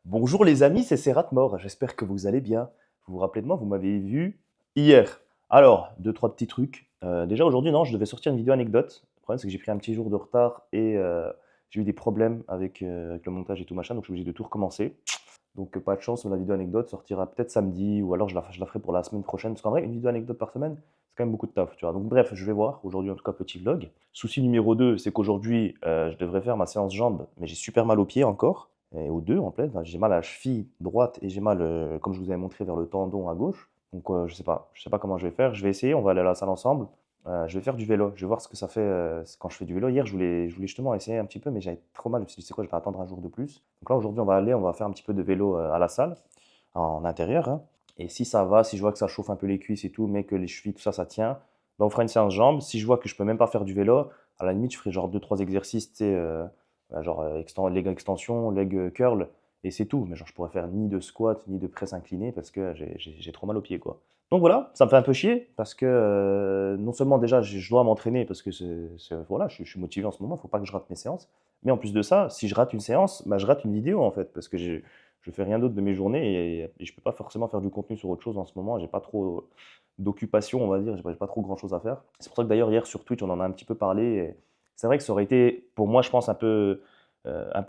Bonjour les amis, c'est Serratmore, j'espère que vous allez bien. Vous vous rappelez de moi, vous m'avez vu hier. Alors, deux, trois petits trucs. Déjà aujourd'hui, non, je devais sortir une vidéo anecdote. Le problème, c'est que j'ai pris un petit jour de retard et j'ai eu des problèmes avec le montage et tout machin, donc je suis obligé de tout recommencer. Donc pas de chance, mais la vidéo anecdote sortira peut-être samedi ou alors je la ferai pour la semaine prochaine. Parce qu'en vrai, une vidéo anecdote par semaine, c'est quand même beaucoup de taf, tu vois. Donc bref, je vais voir. Aujourd'hui, en tout cas, petit vlog. Souci numéro 2, c'est qu'aujourd'hui, je devrais faire ma séance jambes, mais j'ai super mal aux pieds encore. Et aux deux, en fait. Enfin, j'ai mal à la cheville droite et j'ai mal, comme je vous avais montré, vers le tendon à gauche. Donc je sais pas comment je vais faire. Je vais essayer, on va aller à la salle ensemble. Je vais faire du vélo. Je vais voir ce que ça fait quand je fais du vélo. Hier, je voulais justement essayer un petit peu, mais j'avais trop mal. Je me suis dit, c'est quoi, je vais attendre un jour de plus. Donc là, aujourd'hui, on va faire un petit peu de vélo à la salle, en intérieur, hein. Et si ça va, si je vois que ça chauffe un peu les cuisses et tout, mais que les chevilles, tout ça, ça tient, ben on fera une séance jambes. Si je vois que je peux même pas faire du vélo, à la limite, je ferai genre deux trois exercices, tu sais, genre leg extension, leg curl, et c'est tout. Mais genre, je pourrais faire ni de squat, ni de presse inclinée parce que j'ai trop mal aux pieds, quoi. Donc voilà, ça me fait un peu chier parce que non seulement déjà je dois m'entraîner parce que voilà, je suis motivé en ce moment, il ne faut pas que je rate mes séances. Mais en plus de ça, si je rate une séance, bah, je rate une vidéo en fait parce que je fais rien d'autre de mes journées et je peux pas forcément faire du contenu sur autre chose en ce moment. J'ai pas trop d'occupation, on va dire, j'ai pas trop grand chose à faire. C'est pour ça que d'ailleurs hier sur Twitch on en a un petit peu parlé. Et c'est vrai que ça aurait été pour moi, je pense, un peu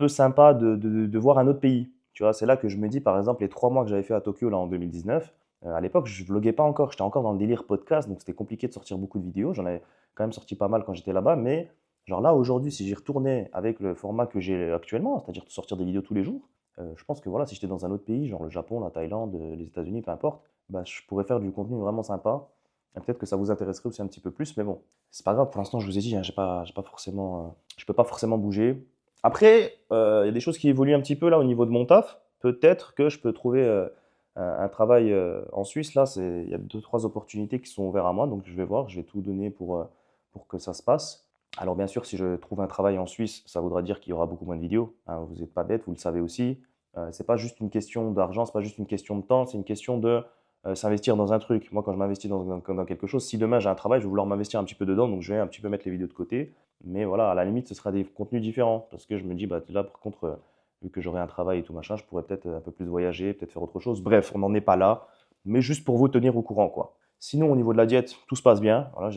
sympa de voir un autre pays. Tu vois, c'est là que je me dis, par exemple, les 3 mois que j'avais fait à Tokyo là en 2019, à l'époque, je vloguais pas encore, j'étais encore dans le délire podcast, donc c'était compliqué de sortir beaucoup de vidéos. J'en avais quand même sorti pas mal quand j'étais là-bas, mais genre là, aujourd'hui, si j'y retournais avec le format que j'ai actuellement, c'est-à-dire de sortir des vidéos tous les jours, je pense que voilà, si j'étais dans un autre pays, genre le Japon, la Thaïlande, les États-Unis, peu importe, bah, je pourrais faire du contenu vraiment sympa. Et peut-être que ça vous intéresserait aussi un petit peu plus, mais bon, c'est pas grave. Pour l'instant, je vous ai dit, hein, j'ai pas forcément, je peux pas forcément bouger. Après, il y a des choses qui évoluent un petit peu là au niveau de mon taf. Peut-être que je peux trouver un travail en Suisse. Là, il y a deux, trois opportunités qui sont ouvertes à moi, donc je vais voir, je vais tout donner pour que ça se passe. Alors bien sûr, si je trouve un travail en Suisse, ça voudra dire qu'il y aura beaucoup moins de vidéos, hein. Vous n'êtes pas bête, vous le savez aussi. C'est pas juste une question d'argent, c'est pas juste une question de temps, c'est une question de s'investir dans un truc. Moi, quand je m'investis dans quelque chose, si demain j'ai un travail, je vais vouloir m'investir un petit peu dedans, donc je vais un petit peu mettre les vidéos de côté. Mais voilà, à la limite, ce sera des contenus différents. Parce que je me dis, bah, là, par contre, vu que j'aurai un travail et tout machin, je pourrais peut-être un peu plus voyager, peut-être faire autre chose. Bref, on n'en est pas là. Mais juste pour vous tenir au courant, quoi. Sinon, au niveau de la diète, tout se passe bien. Voilà,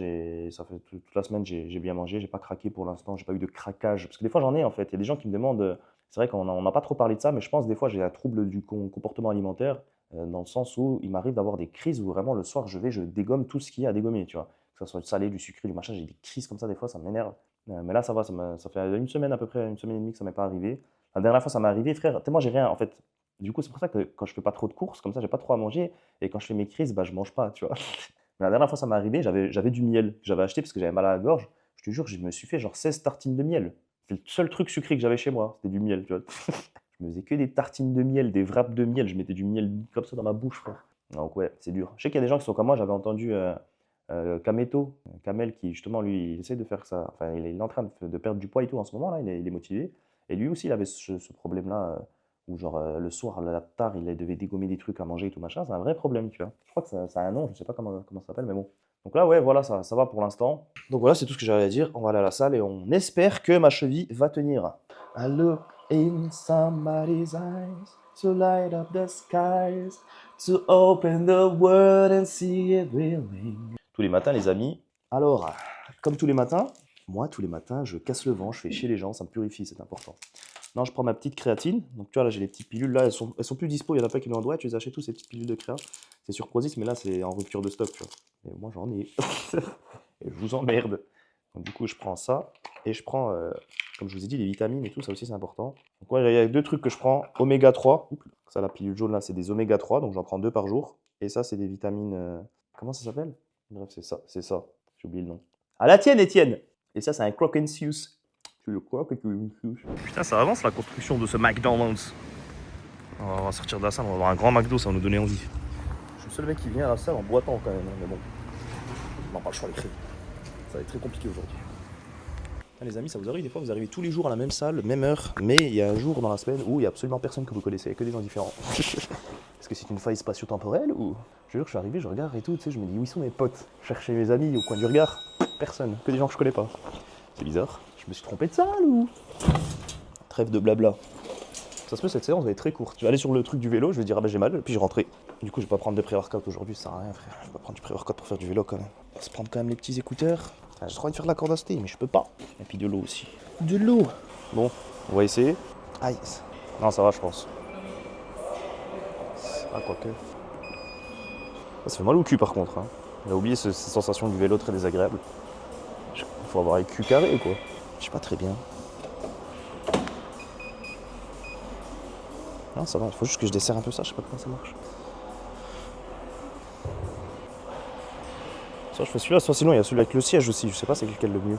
ça fait toute la semaine, j'ai bien mangé. J'ai pas craqué pour l'instant. J'ai pas eu de craquage. Parce que des fois, j'en ai, en fait. Il y a des gens qui me demandent. C'est vrai qu'on n'a pas trop parlé de ça, mais je pense des fois, j'ai un trouble du comportement alimentaire. Dans le sens où il m'arrive d'avoir des crises où vraiment le soir, je dégomme tout ce qu'il y a à dégommer, tu vois. Que ce soit le salé, du sucré, du machin. J'ai des crises comme ça, des fois, ça m'énerve. Mais là, ça va, ça fait une semaine à peu près, une semaine et demie que ça m'est pas arrivé. La dernière fois, ça m'est arrivé, frère, tellement j'ai rien. En fait, du coup, c'est pour ça que quand je fais pas trop de courses, comme ça, j'ai pas trop à manger. Et quand je fais mes crises, bah, je mange pas, tu vois. Mais la dernière fois, ça m'est arrivé, j'avais du miel que j'avais acheté parce que j'avais mal à la gorge. Je te jure, je me suis fait genre 16 tartines de miel. C'est le seul truc sucré que j'avais chez moi, c'était du miel, tu vois. Je me faisais que des tartines de miel, des wraps de miel. Je mettais du miel comme ça dans ma bouche, frère. Donc ouais, c'est dur. Je sais qu'il y a des gens qui sont comme moi. J'avais entendu Kameto, Kamel, qui justement, lui, il essaie de faire ça. Enfin, il est en train de perdre du poids et tout en ce moment, là. Il est motivé. Et lui aussi, il avait ce problème-là, où genre le soir, la tard, il devait dégommer des trucs à manger et tout machin. C'est un vrai problème, tu vois. Je crois que ça a un nom, je sais pas comment ça s'appelle, mais bon. Donc là, ouais, voilà, ça va pour l'instant. Donc voilà, c'est tout ce que j'avais à dire. On va aller à la salle et on espère que ma cheville va tenir. I look in somebody's eyes to light up the skies, to open the world and see it reeling. Tous les matins, les amis. Alors, comme tous les matins, moi, tous les matins, je casse le vent, je fais chier les gens, ça me purifie, c'est important. Non, je prends ma petite créatine. Donc, tu vois, là, j'ai les petites pilules. Là, elles sont plus dispo. Il y en a pas qui l'ont en droit. Tu les achètes tous, ces petites pilules de créa. C'est sur Prozis, mais là, c'est en rupture de stock, tu vois. Et moi, j'en ai. Et je vous emmerde. Donc, du coup, je prends ça. Et je prends, comme je vous ai dit, les vitamines et tout. Ça aussi, c'est important. Donc, ouais, il y a deux trucs que je prends. Oméga 3. Oups, ça, la pilule jaune, là, c'est des oméga 3. Donc, j'en prends 2 par jour. Et ça, c'est des vitamines. Comment ça s'appelle? Bref, c'est ça. C'est ça. J'ai oublié le nom. À la tienne, Étienne! Et ça, c'est un crock and Seuss. Tu le crois que tu le suces? Putain, ça avance la construction de ce McDonald's. On va sortir de la salle, on va avoir un grand McDo, ça va nous donner envie. Je suis le seul mec qui vient à la salle en boitant quand même, hein, mais bon. On n'a pas le choix, les crés. Ça va être très compliqué aujourd'hui. Ah, les amis, ça vous arrive des fois, vous arrivez tous les jours à la même salle, même heure, mais il y a un jour dans la semaine où il n'y a absolument personne que vous connaissez, que des gens différents. Est-ce que c'est une faille spatio-temporelle ou... Je jure, je suis arrivé, je regarde et tout, tu sais, je me dis, où ils sont mes potes? Chercher mes amis au coin du regard, personne, que des gens que je connais pas. C'est bizarre. Je me suis trompé de salle ou... Trêve de blabla. Ça se peut, cette séance va être très courte. Je vais aller sur le truc du vélo, je vais dire ah bah j'ai mal, puis je vais rentrer. Du coup, je vais pas prendre de pré-workout aujourd'hui, ça sert à rien, frère. Je vais pas prendre du pré-workout pour faire du vélo quand même. On va se prendre quand même les petits écouteurs. Ah, j'ai trop envie de faire de la corde à sauter, mais je peux pas. Et puis de l'eau aussi. De l'eau. Bon, on va essayer. Aïe. Non, ça va, je pense. Ah, quoique. Ça fait mal au cul par contre. Hein. On a oublié cette sensation du vélo très désagréable. Il faut avoir les culs carrés, quoi. Je sais pas très bien. Non, ça va, il faut juste que je desserre un peu ça, je sais pas comment ça marche. Soit je fais celui-là, soit sinon il y a celui avec le siège aussi, je sais pas c'est lequel le mieux.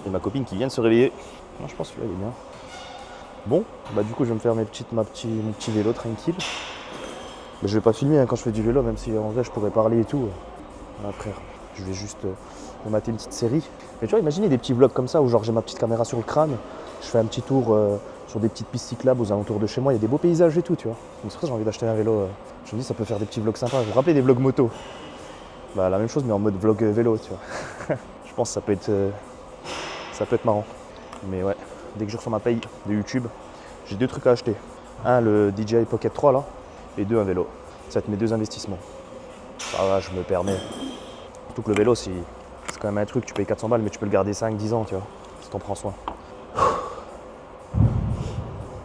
Et ma copine qui vient de se réveiller. Non, je pense que celui-là il est bien. Bon, bah du coup je vais me faire mon petit vélo tranquille. Mais je vais pas filmer hein, quand je fais du vélo, même si en vrai je pourrais parler et tout. Ah, frère, je vais juste me mater une petite série. Mais tu vois, imaginez des petits vlogs comme ça où genre j'ai ma petite caméra sur le crâne, je fais un petit tour sur des petites pistes cyclables aux alentours de chez moi, il y a des beaux paysages et tout, tu vois. Donc c'est pour ça que j'ai envie d'acheter un vélo. Je me dis ça peut faire des petits vlogs sympas. Vous vous rappelez des vlogs moto? Bah la même chose mais en mode vlog vélo, tu vois. Je pense que ça peut être marrant. Mais ouais, dès que je reçois ma paye de YouTube, j'ai 2 trucs à acheter. Un, le DJI Pocket 3 là, et 2, un vélo. Ça va être mes 2 investissements. Ça va, je me permets. Surtout que le vélo, c'est quand même un truc, tu payes 400 balles, mais tu peux le garder 5-10 ans, tu vois, si t'en prends soin.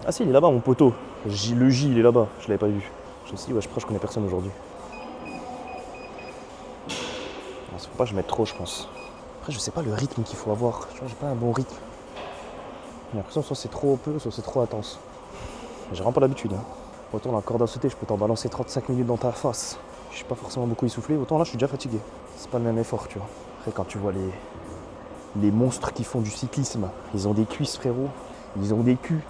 Ah si, il est là-bas, mon poteau. Le J, il est là-bas, je l'avais pas vu. Je me suis dit, ouais, je connais personne aujourd'hui. Il faut pas que je mette trop, je pense. Après, je sais pas le rythme qu'il faut avoir. Tu vois, j'ai pas un bon rythme. J'ai l'impression que soit c'est trop peu, soit c'est trop intense. J'ai vraiment pas l'habitude. Hein. Autant la corde à sauter, je peux t'en balancer 35 minutes dans ta face. Je suis pas forcément beaucoup essoufflé. Autant là, je suis déjà fatigué. C'est pas le même effort, tu vois. Après, quand tu vois les monstres qui font du cyclisme, ils ont des cuisses, frérot. Ils ont des culs.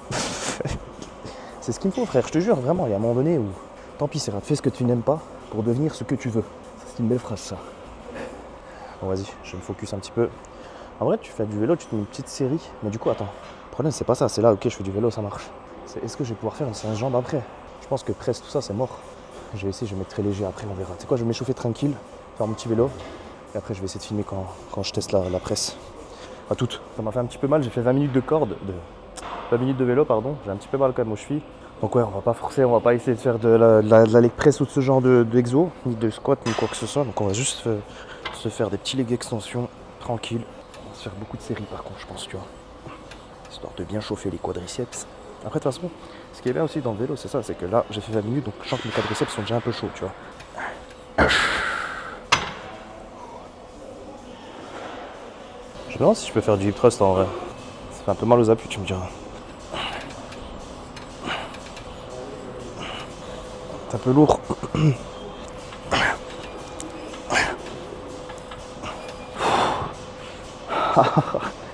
C'est ce qu'il me faut, frère. Je te jure, vraiment. Il y a un moment donné où, tant pis, Serrat, fais ce que tu n'aimes pas pour devenir ce que tu veux. C'est une belle phrase, ça. Bon, vas-y, je me focus un petit peu. En vrai, tu fais du vélo, tu te mets une petite série. Mais du coup, attends. Le problème, c'est pas ça. C'est là, ok, je fais du vélo, ça marche. C'est est-ce que je vais pouvoir faire une séance jambes après? Je pense que presse, tout ça, c'est mort. Je vais essayer, je vais mettre très léger après, on verra. Tu sais quoi, je vais m'échauffer tranquille, faire mon petit vélo. Et après, je vais essayer de filmer quand je teste la presse. À toutes. Ça m'a fait un petit peu mal, j'ai fait 20 minutes de corde, 20 minutes de vélo, pardon. J'ai un petit peu mal quand même aux chevilles. Donc ouais, on va pas forcer, on va pas essayer de faire de la leg press ou de ce genre d'exo, ni de squat, ni quoi que ce soit. Donc on va juste se faire des petits leg extensions, tranquille. On va se faire beaucoup de séries par contre, je pense, tu vois. Histoire de bien chauffer les quadriceps. Après, de toute façon, ce qui est bien aussi dans le vélo, c'est ça, c'est que là, j'ai fait 20 minutes, donc je sens que mes quadriceps sont déjà un peu chauds, tu vois. Je me demande si je peux faire du hip thrust en vrai. Ça fait un peu mal aux appuis, tu me diras. C'est un peu lourd.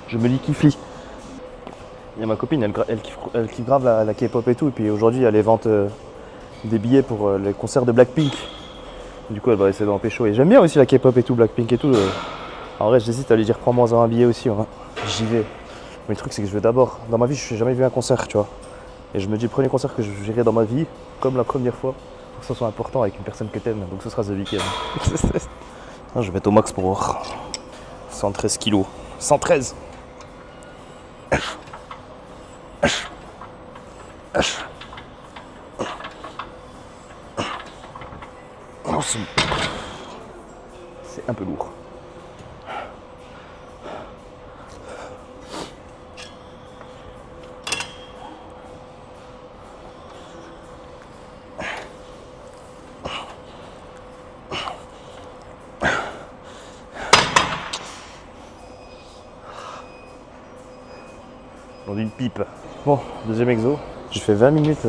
Je me liquifie. Il y a ma copine, elle kiffe grave la K-pop et tout. Et puis aujourd'hui, il y a les ventes des billets pour les concerts de Blackpink. Du coup, elle va essayer d'en pécho. Et j'aime bien aussi la K-pop et tout, Blackpink et tout. En vrai, j'hésite à lui dire prends-moi un billet aussi. Hein. J'y vais. Mais le truc, c'est que je vais d'abord. Dans ma vie, je n'ai jamais vu un concert, tu vois. Et je me dis, le premier concert que j'irai dans ma vie, comme la première fois, pour que ça soit important avec une personne que t'aimes. Donc ce sera The Weeknd. Je vais mettre au max pour voir. 113 kilos. 113. C'est un peu lourd. On dit une pipe. Bon, deuxième exo. J'ai fait 20 minutes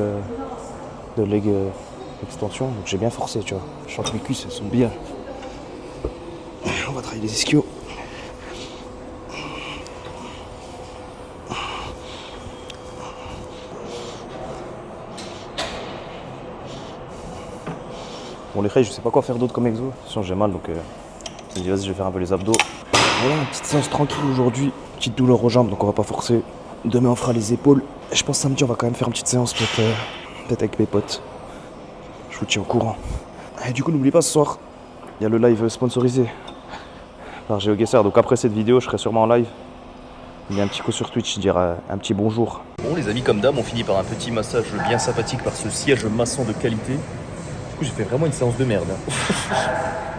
de leg extension, donc j'ai bien forcé, tu vois. Je sens que mes cuisses, elles sont bien. On va travailler les ischios. Bon, les reins, je sais pas quoi faire d'autre comme exo. Sinon, j'ai mal, donc je me dis, vas-y, je vais faire un peu les abdos. Voilà, une petite séance tranquille aujourd'hui. Petite douleur aux jambes, donc on va pas forcer. Demain, on fera les épaules. Et je pense samedi, on va quand même faire une petite séance, peut-être avec mes potes. Je vous tiens au courant. Et du coup, n'oubliez pas, ce soir, il y a le live sponsorisé par GeoGuessr. Donc après cette vidéo, je serai sûrement en live Il y a un petit coup sur Twitch, dire un petit bonjour. Bon les amis, comme d'hab, on finit par un petit massage bien sympathique par ce siège maçon de qualité. Du coup j'ai fait vraiment une séance de merde.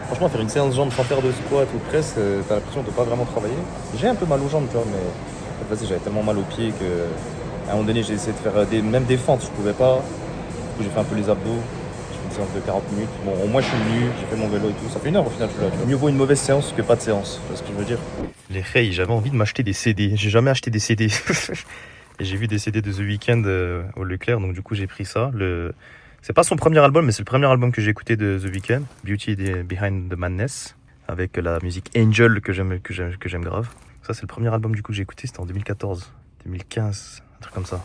Franchement faire une séance jambes sans faire de squat ou de presse, t'as l'impression de pas vraiment travailler. J'ai un peu mal aux jambes tu vois, mais en fait, vas-y, j'avais tellement mal aux pieds que à un moment donné j'ai essayé de faire même des fentes, je pouvais pas. Du coup j'ai fait un peu les abdos. Une séance de 40 minutes. Bon, au moins je suis venu, j'ai fait mon vélo et tout. Ça fait 1 heure au final, je suis là. Tu vois. Mieux vaut une mauvaise séance que pas de séance. Tu vois ce que je veux dire? Les Hey, j'avais envie de m'acheter des CD. J'ai jamais acheté des CD. Et j'ai vu des CD de The Weeknd au Leclerc, donc du coup j'ai pris ça. C'est pas son premier album, mais c'est le premier album que j'ai écouté de The Weeknd. Beauty Behind the Madness. Avec la musique Angel que j'aime grave. Ça, c'est le premier album du coup que j'ai écouté. C'était en 2014, 2015, un truc comme ça.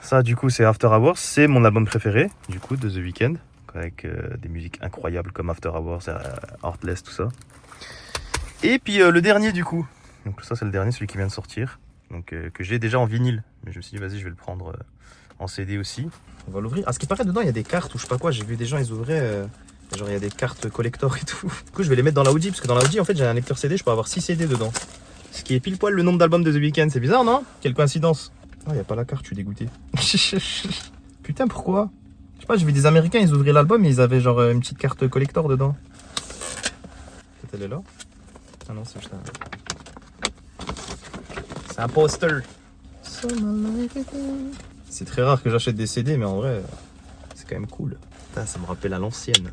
Ça, du coup, c'est After Hours. C'est mon album préféré, du coup, de The Weeknd. Avec des musiques incroyables comme After Hours, Heartless, tout ça. Et puis le dernier, du coup. Donc, ça, c'est le dernier, celui qui vient de sortir. Donc, que j'ai déjà en vinyle. Mais je me suis dit, vas-y, je vais le prendre en CD aussi. On va l'ouvrir. Ah, ce qui paraît, dedans, il y a des cartes ou je sais pas quoi. J'ai vu des gens, ils ouvraient. Genre, il y a des cartes collector et tout. Du coup, je vais les mettre dans la Audi. Parce que dans la Audi, en fait, j'ai un lecteur CD. Je peux avoir 6 CD dedans. Ce qui est pile poil le nombre d'albums de The Weeknd. C'est bizarre, non? Quelle coïncidence. Ah, il n'y a pas la carte, je suis dégoûté. Putain, pourquoi? Je sais pas, j'ai vu des Américains, ils ouvraient l'album et ils avaient genre une petite carte collector dedans. Peut-être elle est là? Ah non, c'est juste un... C'est un poster. C'est très rare que j'achète des CD, mais en vrai, c'est quand même cool. Putain, ça me rappelle à l'ancienne.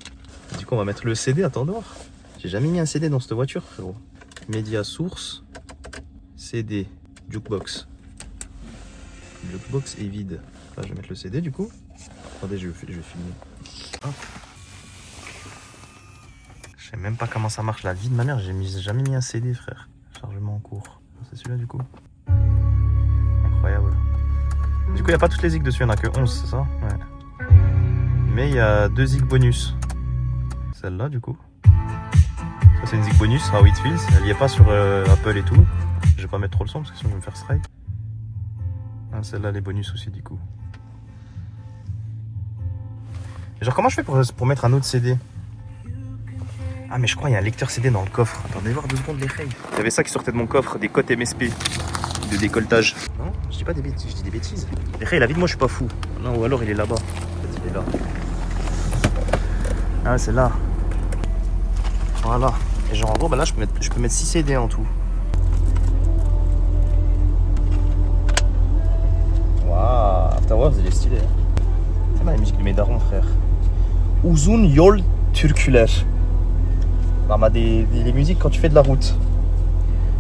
Du coup, on va mettre le CD, attends dehors. J'ai jamais mis un CD dans cette voiture, frérot. Média source, CD, jukebox. Le jukebox est vide. Là, je vais mettre le CD du coup. Attendez, je vais filmer. Hop. Je sais même pas comment ça marche la vie de ma mère. J'ai jamais mis un CD, frère. Chargement en cours. C'est celui-là du coup. Incroyable. Du coup, il n'y a pas toutes les zigs dessus. Il n'y en a que 11, c'est ça? Ouais. Mais il y a 2 zigs bonus. Celle-là du coup. Ça, c'est une zig bonus. How It Feels. Elle n'y est pas sur Apple et tout. Je vais pas mettre trop le son parce que sinon je vais me faire strike. Ah, celle-là, les bonus aussi du coup. Et genre comment je fais pour mettre un autre CD? Ah mais je crois qu'il y a un lecteur CD dans le coffre. Attendez voir 2 secondes les rails. Il y avait ça qui sortait de mon coffre, des cotes MSP de décolletage. Non, je dis pas des bêtises, je dis des bêtises. Les rails, la vie de moi je suis pas fou. Non, ou alors il est là-bas. Peut-être il est là. Ah c'est là. Voilà. Et genre en gros bah là je peux mettre 6 CD en tout. Waouh, After Hours il est stylé. C'est mal la musique de mes darons frère. Uzun yol türküler. Bah, des musiques quand tu fais de la route.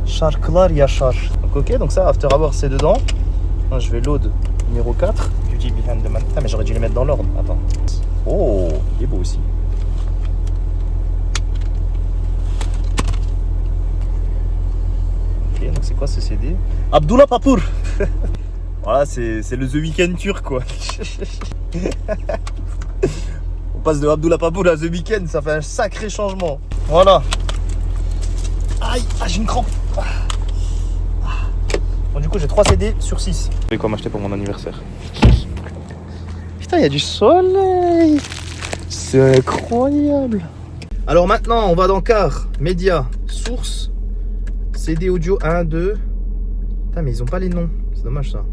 Şarkılar yaşar. Donc ok, donc ça, After Hours c'est dedans. Moi, je vais load numéro 4. Beauty Behind the Madness. Ah mais j'aurais dû les mettre dans l'ordre. Attends. Oh, il est beau aussi. Ok, donc c'est quoi ce CD? Abdullah Papour. Voilà, c'est le The Weeknd turc quoi. On passe de Abdullah Papour à The Weeknd, ça fait un sacré changement. Voilà. Aïe, ah, j'ai une crampe. Bon, du coup, j'ai 3 CD sur 6. Je vais quoi m'acheter pour mon anniversaire. Putain, il y a du soleil. C'est incroyable. Alors maintenant, on va dans Car, Média, Source, CD audio 1, 2. Putain, mais ils ont pas les noms. C'est dommage ça.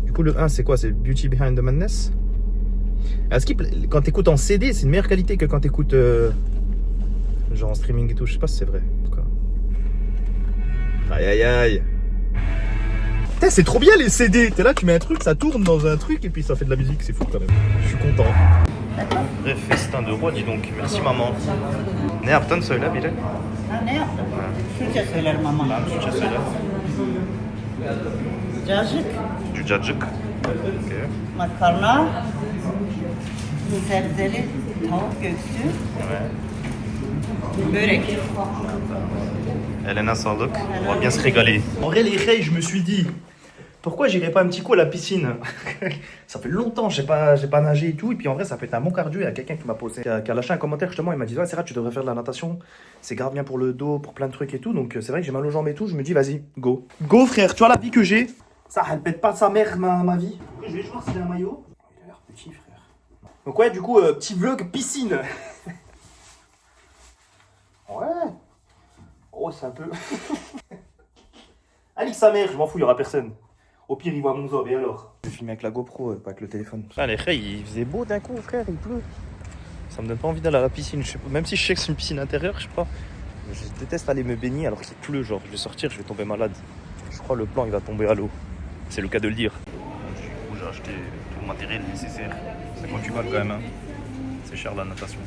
Du coup, le 1, c'est quoi? C'est Beauty Behind the Madness. Est-ce que quand t'écoutes en CD, c'est une meilleure qualité que quand t'écoutes genre en streaming et tout? Je sais pas si c'est vrai. En tout cas. Aïe aïe aïe. Putain, c'est trop bien les CD. T'es là, tu mets un truc, ça tourne dans un truc et puis ça fait de la musique. C'est fou quand même. Je suis content. Bref, festin de roi, dis donc. Merci maman. Ne yaptın söyle biri. Ha, ne yaptın? Türkçe söylerim mama. Tamam, Türkçe söyle. Cacık, Cücacık. Okay. makarna, sebzeli tavuk göğsü, Ouais. börek. Elena sağlık. On va bien se régaler. En vrai, les reilles, je me suis dit, pourquoi j'irais pas un petit coup à la piscine? Ça fait longtemps, j'ai pas nagé et tout. Et puis en vrai, ça peut être un bon cardio. Il y a quelqu'un qui m'a posé, qui a lâché un commentaire justement. Il m'a dit, ouais, c'est vrai, tu devrais faire de la natation. C'est grave bien pour le dos, pour plein de trucs et tout. Donc c'est vrai que j'ai mal aux jambes et tout. Je me dis, vas-y, go. Go, frère, tu vois la vie que j'ai. Ça, elle pète pas sa mère, ma vie. Après, je vais voir s'il a un maillot. Il a l'air petit, frère. Donc ouais, du coup, petit vlog piscine. Ouais. Oh, c'est un peu... Ah, nique sa mère, je m'en fous, il y aura personne. Au pire, il voit mon zob, et alors? Je filme avec la GoPro, pas avec le téléphone. Ah, les frères, il faisait beau d'un coup, frère, il pleut. Ça me donne pas envie d'aller à la piscine, je sais pas. Même si je sais que c'est une piscine intérieure, je sais pas. Je déteste aller me baigner alors qu'il pleut, genre je vais sortir, je vais tomber malade. Je crois le plan il va tomber à l'eau. C'est le cas de le dire. Du coup j'ai acheté tout le matériel nécessaire. 58 balles quand même, hein. C'est cher la natation.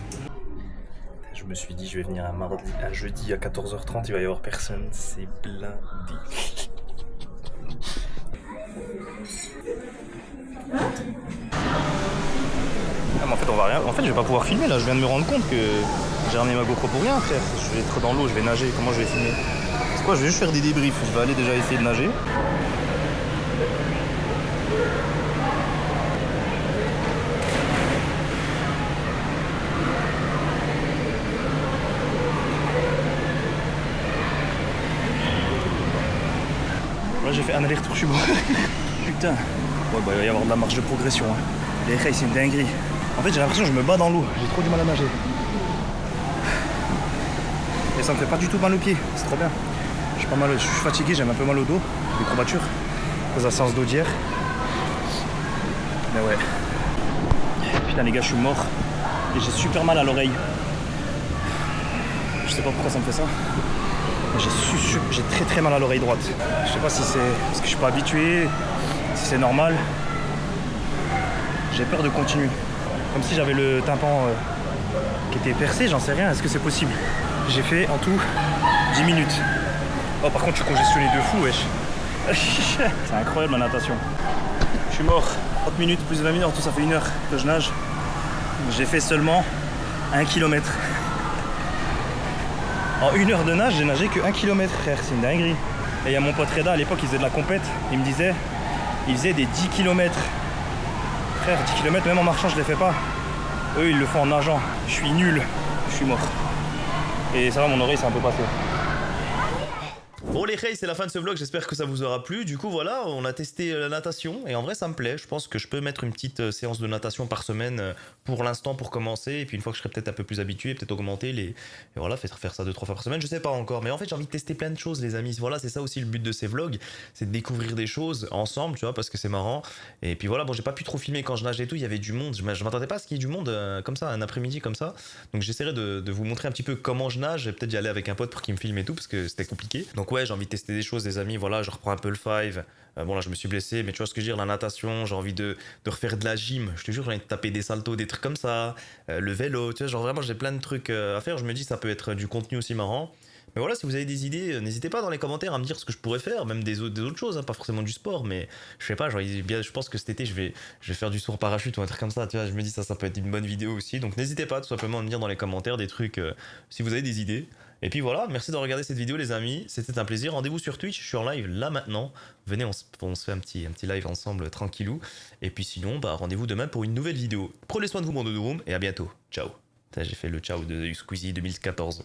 Je me suis dit je vais venir un jeudi à 14h30, il va y avoir personne, c'est blindé. Ah, mais en fait on va rien. En fait je vais pas pouvoir filmer là, je viens de me rendre compte que j'ai ramené ma GoPro pour rien, frère. Je vais être dans l'eau, je vais nager, comment je vais filmer? C'est quoi, je vais juste faire des débriefs, je vais aller déjà essayer de nager. Là j'ai fait un aller-retour, je suis mort. Putain. Ouais bah il va y avoir de la marge de progression, hein. Les rails c'est une dinguerie. En fait j'ai l'impression que je me bats dans l'eau, j'ai trop du mal à nager. Et ça me fait pas du tout mal aux pieds, c'est trop bien. Je suis pas mal, je suis fatigué, j'ai un peu mal au dos, des courbatures, à cause de la séance d'eau d'hier. Mais ouais. Putain les gars, je suis mort. Et j'ai super mal à l'oreille. Je sais pas pourquoi ça me fait ça. Mais j'ai très très mal à l'oreille droite. Je sais pas si c'est parce que je suis pas habitué, si c'est normal. J'ai peur de continuer. Comme si j'avais le tympan qui était percé, j'en sais rien, est-ce que c'est possible? J'ai fait en tout 10 minutes. Oh par contre je suis congestionné de fou wesh. C'est incroyable la natation. Je suis mort. 30 minutes plus 20 minutes, en tout ça fait 1 heure que je nage. J'ai fait seulement 1 km. En 1 heure de nage, j'ai nagé que 1 km frère, c'est une dinguerie. Et il y a mon pote Reda à l'époque, il faisait de la compète, il me disait, il faisait des 10 km. Frère, 10 km même en marchant je les fais pas. Eux ils le font en nageant. Je suis nul, je suis mort. Et ça va, mon oreille s'est un peu passée. Bon les reys, c'est la fin de ce vlog, j'espère que ça vous aura plu. Du coup voilà, on a testé la natation et en vrai ça me plaît. Je pense que je peux mettre une petite séance de natation par semaine pour l'instant pour commencer. Et puis une fois que je serai peut-être un peu plus habitué, peut-être augmenter les... Et voilà, faire ça 2-3 fois par semaine, je sais pas encore. Mais en fait j'ai envie de tester plein de choses les amis. Voilà, c'est ça aussi le but de ces vlogs, c'est de découvrir des choses ensemble, tu vois, parce que c'est marrant. Et puis voilà, bon j'ai pas pu trop filmer quand je nageais et tout, il y avait du monde. Je m'attendais pas à ce qu'il y ait du monde comme ça, un après-midi comme ça. Donc j'essaierai de vous montrer un petit peu comment je nage et peut-être d'y aller avec un pote pour qu'il me filme et tout, parce que c'était compliqué. Donc ouais, j'ai envie de tester des choses les amis, voilà, je reprends un peu le five. Bon là je me suis blessé, mais tu vois ce que je veux dire, la natation, j'ai envie de refaire de la gym, je te jure j'ai envie de taper des saltos, des trucs comme ça, le vélo, tu vois, genre vraiment j'ai plein de trucs à faire, je me dis ça peut être du contenu aussi marrant. Mais voilà, si vous avez des idées, n'hésitez pas dans les commentaires à me dire ce que je pourrais faire, même des autres choses, hein, pas forcément du sport, mais je sais pas, genre, je pense que cet été je vais faire du saut en parachute ou un truc comme ça, tu vois, je me dis ça peut être une bonne vidéo aussi, donc n'hésitez pas tout simplement à me dire dans les commentaires des trucs si vous avez des idées. Et puis voilà, merci de regarder cette vidéo les amis, c'était un plaisir, rendez-vous sur Twitch, je suis en live là maintenant, venez on se fait un petit live ensemble tranquillou, et puis sinon bah rendez-vous demain pour une nouvelle vidéo. Prenez soin de vous mon doudou et à bientôt, ciao. J'ai fait le ciao de Squeezie 2014.